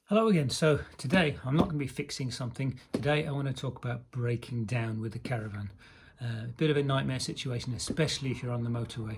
Hello again. So today I'm not going to be fixing something. Today I want to talk about breaking down with the caravan. A bit of a nightmare situation, especially if you're on the motorway.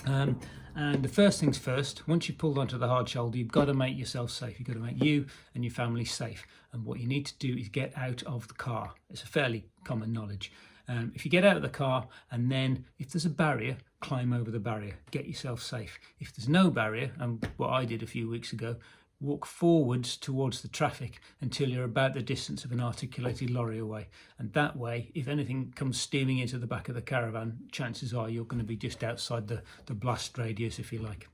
Um, and the first things first, once you've pulled onto the hard shoulder, you've got to make yourself safe. You've got to make you and your family safe. And what you need to do is get out of the car. It's a fairly common knowledge. If you get out of the car and then if there's a barrier, climb over the barrier, get yourself safe. If there's no barrier, and what I did a few weeks ago, walk forwards towards the traffic until you're about the distance of an articulated lorry away. And that way, if anything comes steaming into the back of the caravan, chances are you're going to be just outside the blast radius, if you like,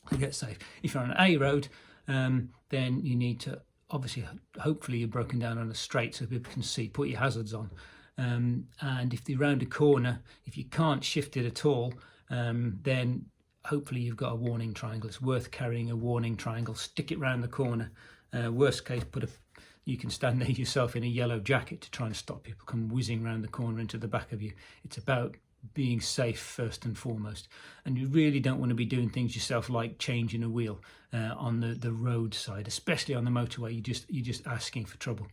to get safe. If you're on an A road, then you need to, obviously, hopefully you're broken down on a straight so people can see, put your hazards on. And if they're round a corner, if you can't shift it at all, then hopefully you've got a warning triangle. It's worth carrying a warning triangle. Stick it round the corner. Worst case, you can stand there yourself in a yellow jacket to try and stop people come whizzing round the corner into the back of you. It's about being safe first and foremost, and you really don't want to be doing things yourself like changing a wheel on the roadside, especially on the motorway. You're just asking for trouble.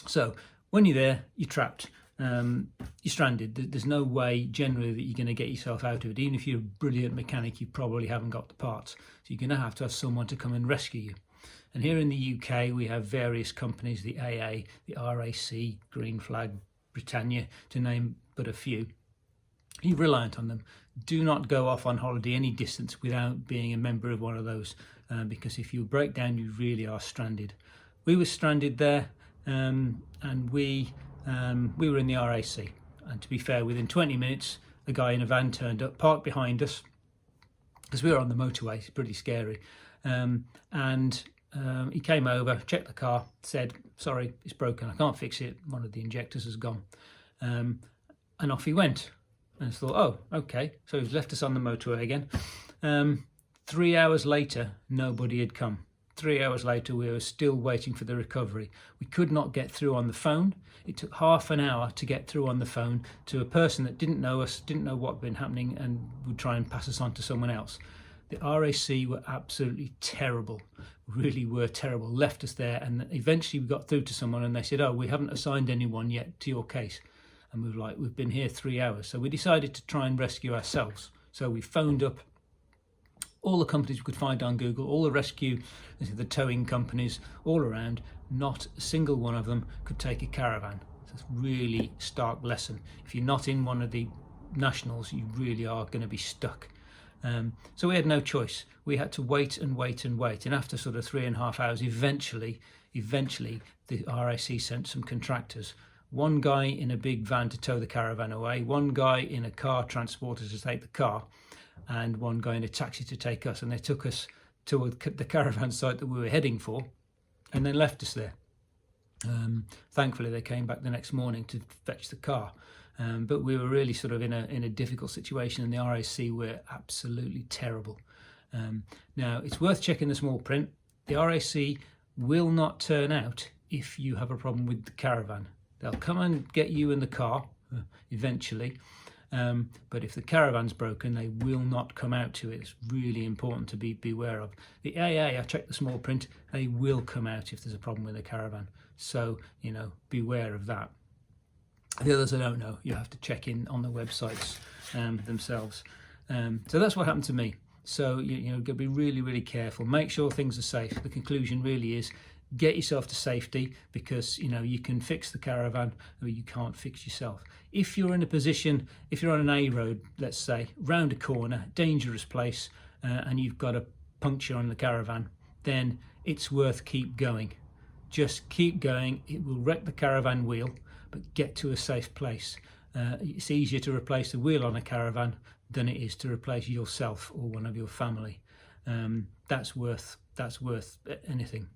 So when you're there, you're trapped. You're stranded. There's no way generally that you're going to get yourself out of it. Even if you're a brilliant mechanic, you probably haven't got the parts. So you're going to have someone to come and rescue you. And here in the UK, we have various companies, the AA, the RAC, Green Flag, Britannia, to name but a few. You're reliant on them. Do not go off on holiday any distance without being a member of one of those, because if you break down, you really are stranded. We were stranded there, and we were in the RAC, and to be fair, within 20 minutes a guy in a van turned up, parked behind us because we were on the motorway. It's pretty scary, and he came over, checked the car, said, sorry, it's broken, I can't fix it, one of the injectors has gone, and off he went. And I thought, oh, okay, so he's left us on the motorway again. 3 hours later, nobody had come. 3 hours later, we were still waiting for the recovery. We could not get through on the phone. It took half an hour to get through on the phone to a person that didn't know us, didn't know what had been happening, and would try and pass us on to someone else. The RAC were absolutely terrible, really were terrible, left us there, and eventually we got through to someone and they said, oh, we haven't assigned anyone yet to your case. And we were like, we've been here 3 hours. So we decided to try and rescue ourselves. So we phoned up all the companies we could find on Google, all the rescue, the towing companies all around. Not a single one of them could take a caravan. So it's a really stark lesson. If you're not in one of the nationals, you really are going to be stuck. So we had no choice. We had to wait and wait and wait. And after sort of 3.5 hours, eventually the RAC sent some contractors. One guy in a big van to tow the caravan away, one guy in a car transporter to take the car, and one guy in a taxi to take us. And they took us to the caravan site that we were heading for and then left us there. Thankfully, they came back the next morning to fetch the car. But we were really sort of in a difficult situation, and the RAC were absolutely terrible. Now, it's worth checking the small print. The RAC will not turn out if you have a problem with the caravan. They'll come and get you in the car eventually. But if the caravan's broken, they will not come out to it. It's really important to be aware of. The AA, I checked the small print, they will come out if there's a problem with the caravan. So, beware of that. The others I don't know. You have to check in on the websites themselves. So that's what happened to me. So, got to be really, really careful. Make sure things are safe. The conclusion really is get yourself to safety, because you can fix the caravan or you can't fix yourself. If you're in a position, if you're on an A road, let's say, round a corner, dangerous place, and you've got a puncture on the caravan, then it's worth keep going. Just keep going. It will wreck the caravan wheel, but get to a safe place. It's easier to replace the wheel on a caravan than it is to replace yourself or one of your family. That's worth anything.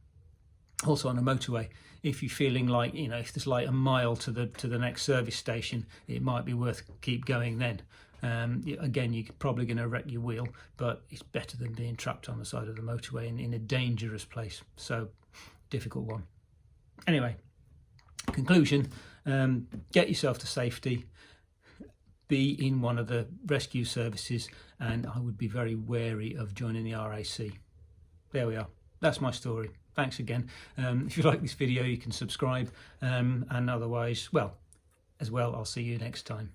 Also on a motorway, if you're feeling like, if there's like a mile to the next service station, it might be worth keep going then. Again, you're probably going to wreck your wheel, but it's better than being trapped on the side of the motorway in a dangerous place. So, difficult one. Anyway, conclusion, get yourself to safety, be in one of the rescue services, and I would be very wary of joining the RAC. There we are. that's my story. Thanks again. If you like this video, you can subscribe, and otherwise, well, I'll see you next time.